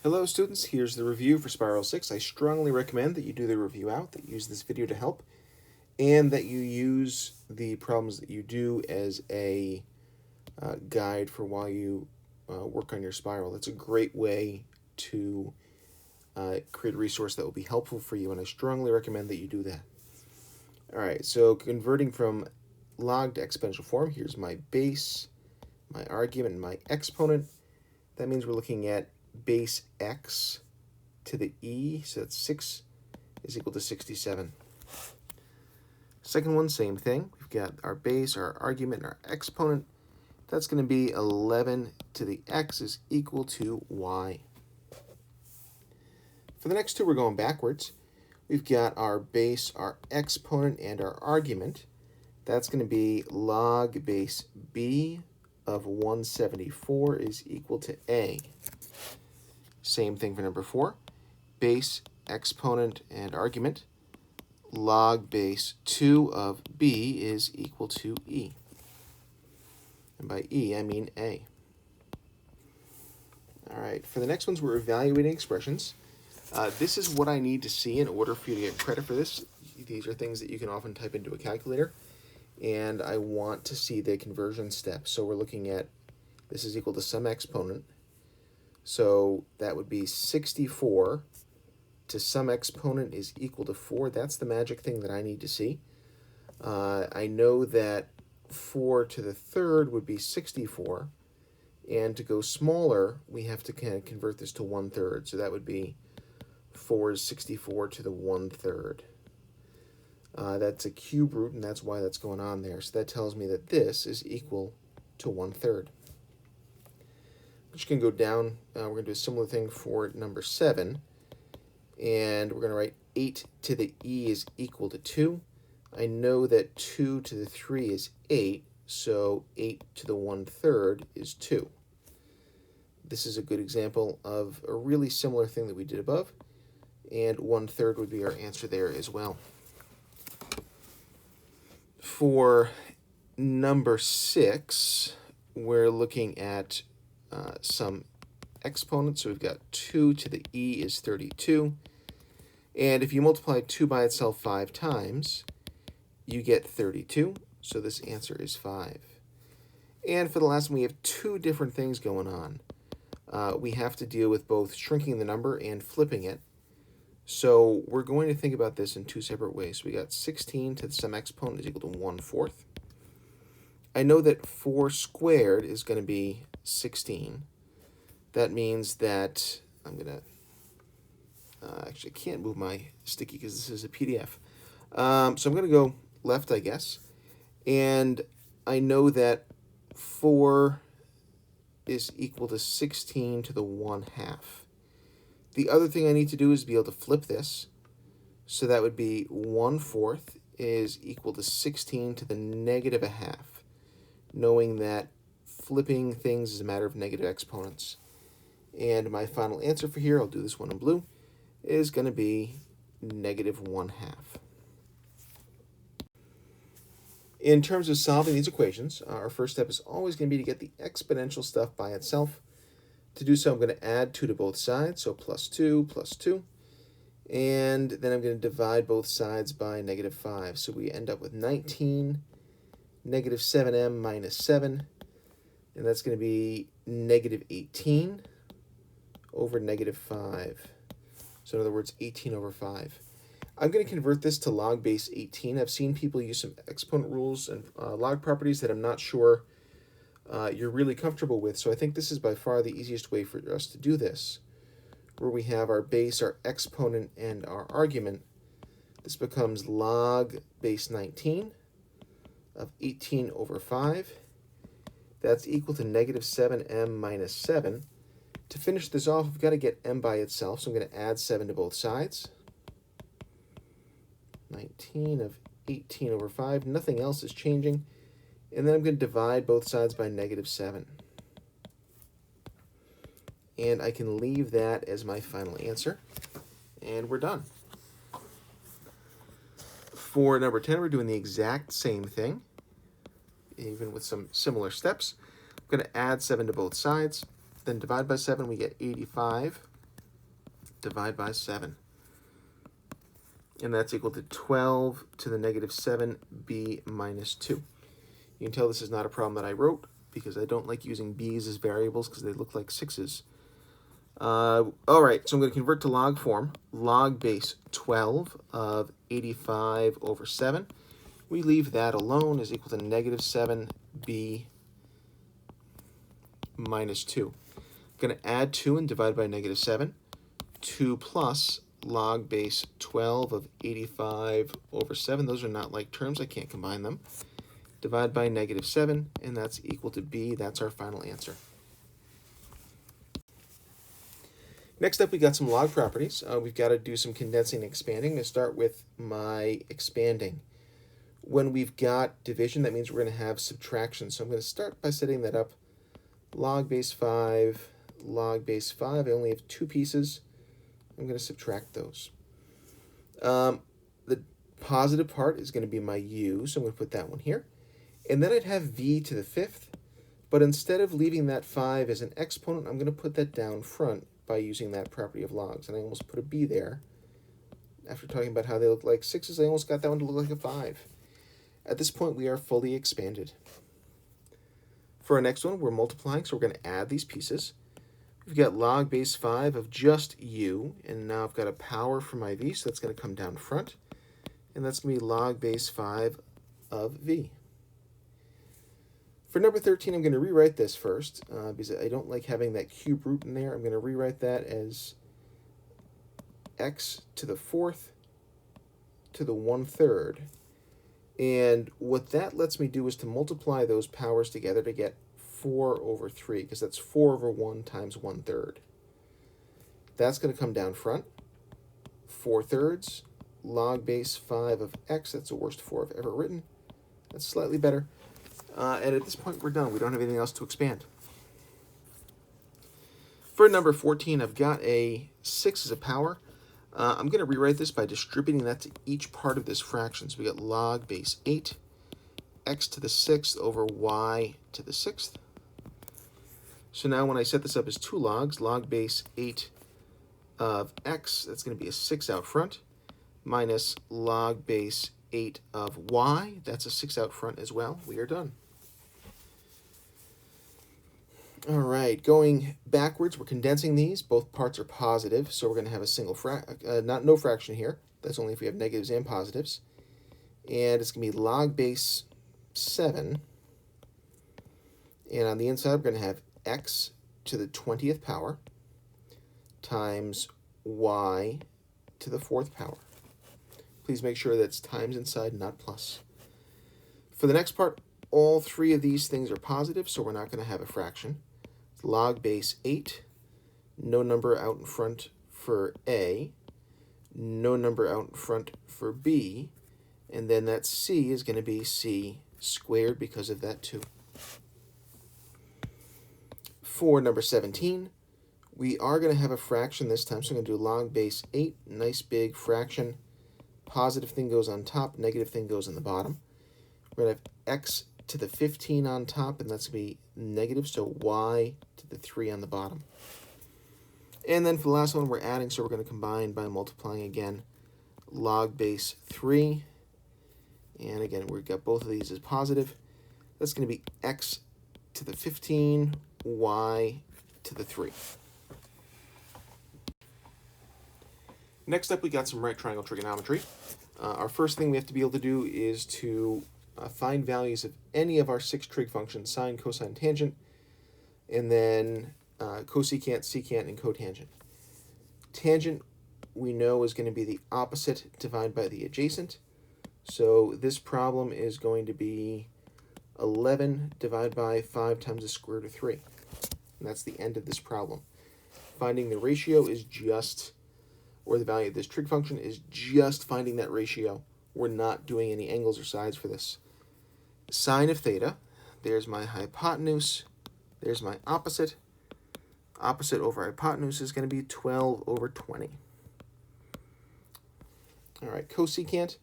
Hello students, here's the review for Spiral 6. I strongly recommend that you do the review out, that you use this video to help, and that you use the problems that you do as a guide for while you work on your spiral. That's a great way to create a resource that will be helpful for you, and I strongly recommend that you do that. Alright, so converting from log to exponential form, here's my base, my argument, and my exponent. That means we're looking at base x to the e, so that's 6 is equal to 67. Second one, same thing. We've got our base, our argument, and our exponent. That's going to be 11 to the x is equal to y. For the next two, we're going backwards. We've got our base, our exponent, and our argument. That's going to be log base b of 174 is equal to a. Same thing for number 4. Base, exponent, and argument. Log base 2 of b is equal to e. And by e, I mean a. All right, for the next ones, we're evaluating expressions. This is what I need to see in order for you to get credit for this. These are things that you can often type into a calculator. And I want to see the conversion steps. So we're looking at, this is equal to some exponent. So that would be 64 to some exponent is equal to 4. That's the magic thing that I need to see. I know that 4 to the third would be 64. And to go smaller, we have to kind of convert this to 1/3. So that would be 4 is 64 to the 1/3. That's a cube root, and that's why that's going on there. So that tells me that this is equal to 1/3. I'm just going to go down. We're going to do a similar thing for number 7. And we're going to write 8 to the e is equal to 2. I know that 2 to the 3 is 8, so 8 to the 1/3 is 2. This is a good example of a really similar thing that we did above. And 1/3 would be our answer there as well. For number 6, we're looking at some exponents. So we've got 2 to the e is 32. And if you multiply 2 by itself 5 times, you get 32. So this answer is 5. And for the last one, we have two different things going on. We have to deal with both shrinking the number and flipping it. So we're going to think about this in two separate ways. So we got 16 to the some exponent is equal to 1/4. I know that 4 squared is going to be 16. That means that I'm going to, actually I can't move my sticky because this is a PDF. So I'm going to go left, I guess. And I know that 4 is equal to 16 to the 1/2. The other thing I need to do is be able to flip this. So that would be 1/4 is equal to 16 to the -1/2, knowing that flipping things is a matter of negative exponents. And my final answer for here, I'll do this one in blue, is going to be -1/2. In terms of solving these equations, our first step is always going to be to get the exponential stuff by itself. To do so, I'm going to add 2 to both sides, so +2, +2. And then I'm going to divide both sides by -5. So we end up with 19, -7m minus 7. And that's going to be -18 over -5. So in other words, 18 over 5. I'm going to convert this to log base 18. I've seen people use some exponent rules and log properties that I'm not sure you're really comfortable with. So I think this is by far the easiest way for us to do this, where we have our base, our exponent, and our argument. This becomes log base 19 of 18 over 5. That's equal to -7m minus 7. To finish this off, we've got to get m by itself, so I'm going to add 7 to both sides. 19 of 18 over 5. Nothing else is changing. And then I'm going to divide both sides by -7. And I can leave that as my final answer. And we're done. For number 10, we're doing the exact same thing, even with some similar steps. I'm going to add 7 to both sides. Then divide by 7, we get 85 divide by 7. And that's equal to 12 to the negative 7b minus 2. You can tell this is not a problem that I wrote because I don't like using b's as variables because they look like 6's. All right, so I'm going to convert to log form. Log base 12 of 85 over 7. We leave that alone is equal to negative 7b minus 2. I'm going to add 2 and divide by negative 7. 2 plus log base 12 of 85 over 7. Those are not like terms. I can't combine them. Divide by negative 7, and that's equal to b. That's our final answer. Next up, we got some log properties. We've got to do some condensing and expanding. I'm going to start with my expanding. When we've got division, that means we're going to have subtraction. So I'm going to start by setting that up. Log base 5, log base 5. I only have 2 pieces. I'm going to subtract those. The positive part is going to be my u, so I'm going to put that one here. And then I'd have v to the 5th, but instead of leaving that 5 as an exponent, I'm going to put that down front by using that property of logs. And I almost put a b there. After talking about how they look like 6's, I almost got that one to look like a 5. At this point, we are fully expanded. For our next one, we're multiplying, so we're going to add these pieces. We've got log base 5 of just u, and now I've got a power for my v, so that's going to come down front. And that's going to be log base 5 of v. For number 13, I'm going to rewrite this first, because I don't like having that cube root in there. I'm going to rewrite that as x to the 4th to the 1/3. And what that lets me do is to multiply those powers together to get 4 over 3, because that's 4 over 1 times 1/3. That's going to come down front. 4/3 log base 5 of x. That's the worst 4 I've ever written. That's slightly better. And at this point, we're done. We don't have anything else to expand. For number 14, I've got a 6 as a power. I'm going to rewrite this by distributing that to each part of this fraction. So we got log base 8, x to the 6th over y to the 6th. So now when I set this up as 2 logs, log base 8 of x, that's going to be a 6 out front, minus log base 8 of y, that's a 6 out front as well. We are done. All right, going backwards, we're condensing these. Both parts are positive, so we're going to have a single no fraction here. That's only if we have negatives and positives. And it's going to be log base 7. And on the inside, we're going to have x to the 20th power times y to the 4th power. Please make sure that's times inside, not plus. For the next part, all 3 of these things are positive, so we're not going to have a fraction. Log base 8, no number out in front for a, no number out in front for b, and then that c is going to be c squared because of that 2. For number 17, we are going to have a fraction this time, so I'm going to do log base 8, nice big fraction. Positive thing goes on top, negative thing goes on the bottom. We're going to have x to the 15 on top, and that's going to be negative, so y to the 3 on the bottom. And then for the last one, we're adding, so we're going to combine by multiplying again. Log base 3, and again, we've got both of these as positive. That's going to be x to the 15, y to the 3. Next up, we got some right triangle trigonometry. Our first thing we have to be able to do is to find values of any of our 6 trig functions, sine, cosine, tangent, and then cosecant, secant, and cotangent. Tangent, we know, is going to be the opposite divided by the adjacent. So this problem is going to be 11 divided by 5 times the square root of 3. And that's the end of this problem. Finding the ratio is just, or the value of this trig function is just finding that ratio. We're not doing any angles or sides for this. Sine of theta, there's my hypotenuse, there's my opposite. Opposite over hypotenuse is going to be 12 over 20. All right, cosecant.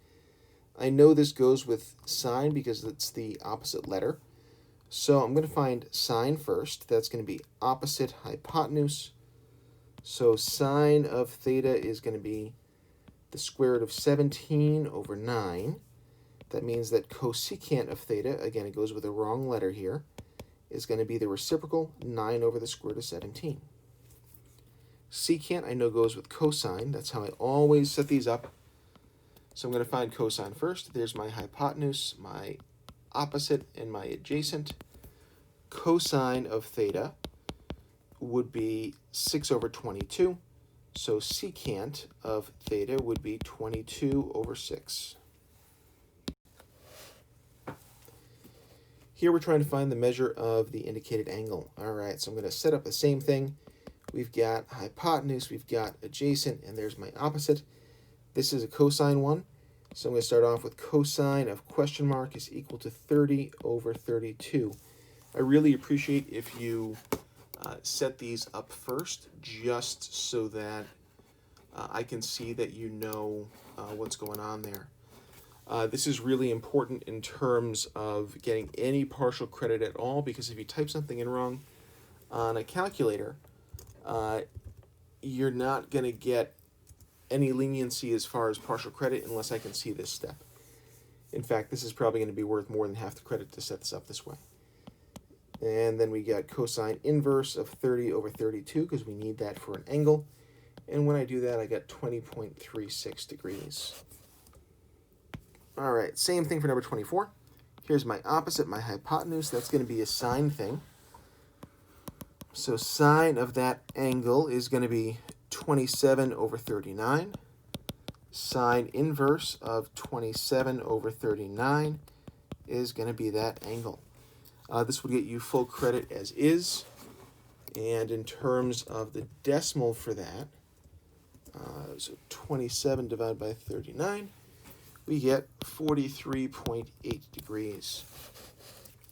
I know this goes with sine because it's the opposite letter. So I'm going to find sine first. That's going to be opposite hypotenuse So sine of theta is going to be the square root of 17 over 9. That means that cosecant of theta, again, it goes with the wrong letter here, is going to be the reciprocal 9 over the square root of 17. Secant, I know, goes with cosine. That's how I always set these up. So I'm going to find cosine first. There's my hypotenuse, my opposite, and my adjacent. Cosine of theta would be 6 over 22. So secant of theta would be 22 over 6. Here we're trying to find the measure of the indicated angle. All right, so I'm going to set up the same thing. We've got hypotenuse, we've got adjacent, and there's my opposite. This is a cosine one, so I'm going to start off with cosine of question mark is equal to 30 over 32. I really appreciate if you set these up first, just so that I can see that you know what's going on there. This is really important in terms of getting any partial credit at all, because if you type something in wrong on a calculator, you're not going to get any leniency as far as partial credit unless I can see this step. In fact, this is probably going to be worth more than half the credit to set this up this way. And then we got cosine inverse of 30 over 32 because we need that for an angle. And when I do that, I got 20.36 degrees. All right, same thing for number 24. Here's my opposite, my hypotenuse. That's going to be a sine thing. So sine of that angle is going to be 27 over 39. Sine inverse of 27 over 39 is going to be that angle. This will get you full credit as is. And in terms of the decimal for that, so 27 divided by 39, we get 43.8 degrees.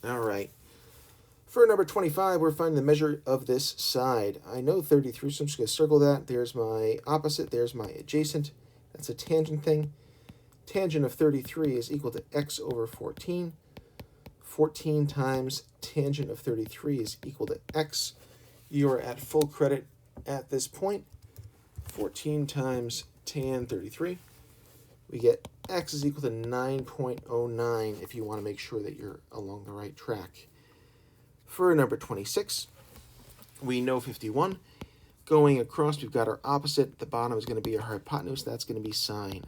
All right. For number 25, we're finding the measure of this side. I know 33, so I'm just going to circle that. There's my opposite. There's my adjacent. That's a tangent thing. Tangent of 33 is equal to x over 14. 14 times tangent of 33 is equal to x. You are at full credit at this point. 14 times tan 33. We get x is equal to 9.09 if you want to make sure that you're along the right track. For number 26, we know 51. Going across, we've got our opposite. At the bottom is going to be our hypotenuse. That's going to be sine.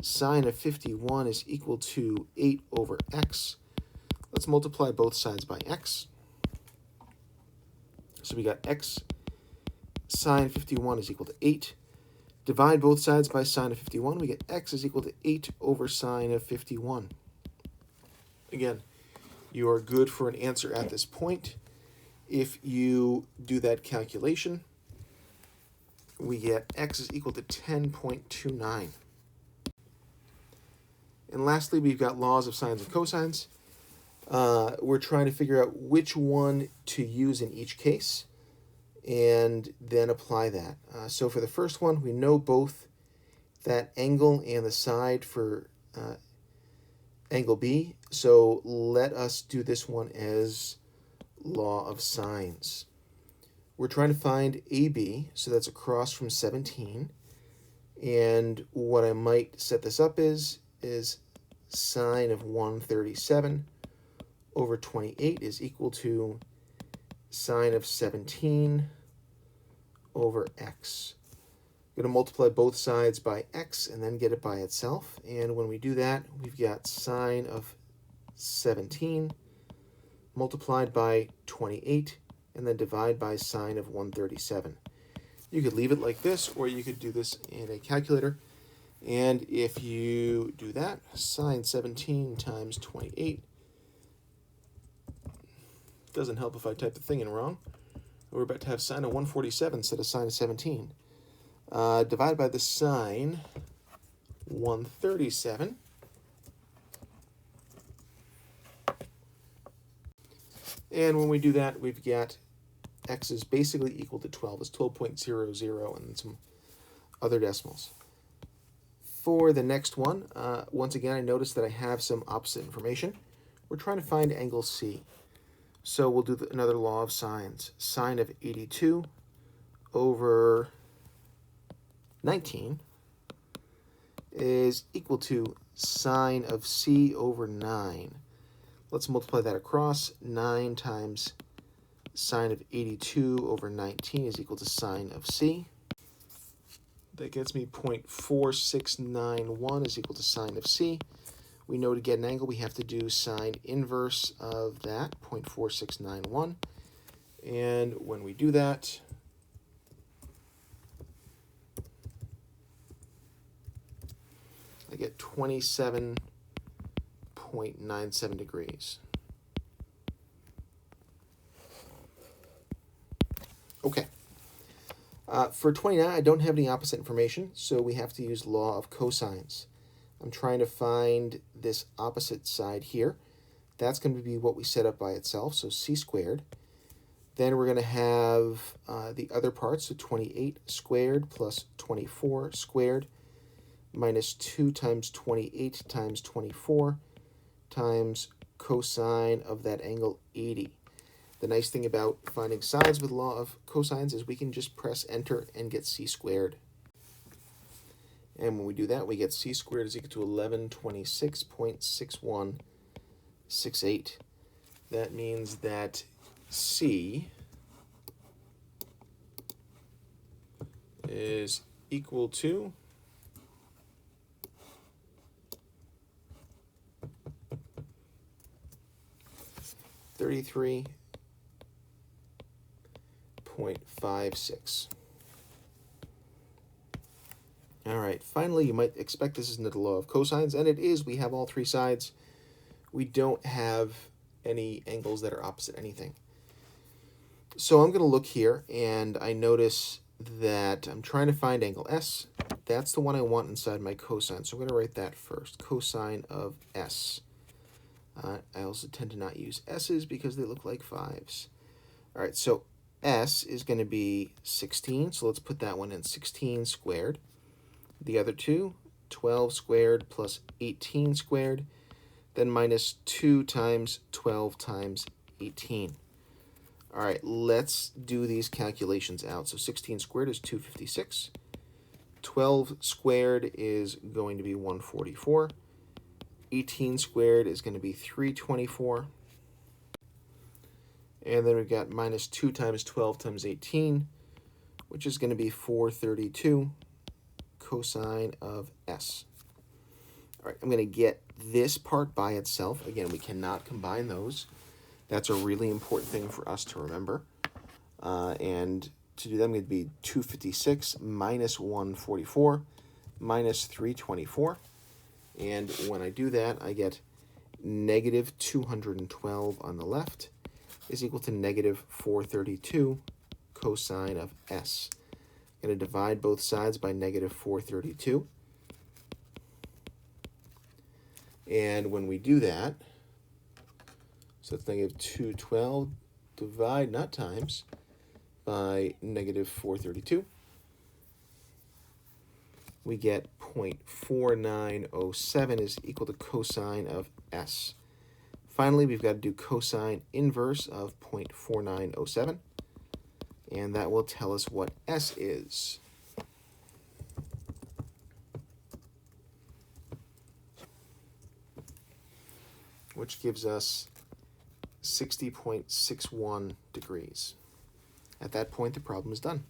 Sine of 51 is equal to 8 over x. Let's multiply both sides by x. So we got x sine 51 is equal to 8. Divide both sides by sine of 51. We get x is equal to 8 over sine of 51. Again, you are good for an answer at this point. If you do that calculation, we get x is equal to 10.29. And lastly, we've got laws of sines and cosines. We're trying to figure out which one to use in each case and then apply that. So for the first one, we know both that angle and the side for angle B. So let us do this one as law of sines. We're trying to find AB, so that's across from 17. And what I might set this up is sine of 137 over 28 is equal to sine of 17 over x. I'm going to multiply both sides by x and then get it by itself. And when we do that, we've got sine of 17 multiplied by 28 and then divide by sine of 137. You could leave it like this, or you could do this in a calculator. And if you do that, sine 17 times 28, doesn't help if I type the thing in wrong. We're about to have sine of 147 instead of sine of 17. Divided by the sine 137. And when we do that, we've got x is basically equal to 12. It's 12.00 and some other decimals. For the next one, once again, I noticed that I have some opposite information. We're trying to find angle C. So we'll do another law of sines. Sine of 82 over 19 is equal to sine of c over 9. Let's multiply that across. 9 times sine of 82 over 19 is equal to sine of c. That gets me 0.4691 is equal to sine of c. We know to get an angle we have to do sine inverse of that, 0.4691. And when we do that, I get 27.97 degrees. Okay. For 29, I don't have any opposite information, so we have to use law of cosines. I'm trying to find this opposite side here. That's going to be what we set up by itself, so c squared. Then we're going to have the other part, so 28 squared plus 24 squared minus 2 times 28 times 24 times cosine of that angle 80. The nice thing about finding sides with law of cosines is we can just press enter and get c squared. And when we do that, we get c squared is equal to 1126.6168. That means that c is equal to 33.56. All right, finally, you might expect this isn't the law of cosines, and it is. We have all three sides. We don't have any angles that are opposite anything. So I'm going to look here, and I notice that I'm trying to find angle S. That's the one I want inside my cosine, so I'm going to write that first, cosine of S. I also tend to not use S's because they look like 5s. All right, so S is going to be 16, so let's put that one in, 16 squared. The other two, 12 squared plus 18 squared, then minus 2 times 12 times 18. All right, let's do these calculations out. So 16 squared is 256. 12 squared is going to be 144. 18 squared is going to be 324. And then we've got minus 2 times 12 times 18, which is going to be 432 cosine of S. All right, I'm going to get this part by itself. Again, we cannot combine those. That's a really important thing for us to remember. And to do that, I'm going to be 256 minus 144 minus 324. And when I do that, I get negative 212 on the left is equal to negative 432 cosine of S. I'm going to divide both sides by negative 432. And when we do that, so it's negative 212, divide, not times, by negative 432. We get 0.4907 is equal to cosine of S. Finally, we've got to do cosine inverse of 0.4907, and that will tell us what S is. Which gives us 60.61 degrees. At that point, the problem is done.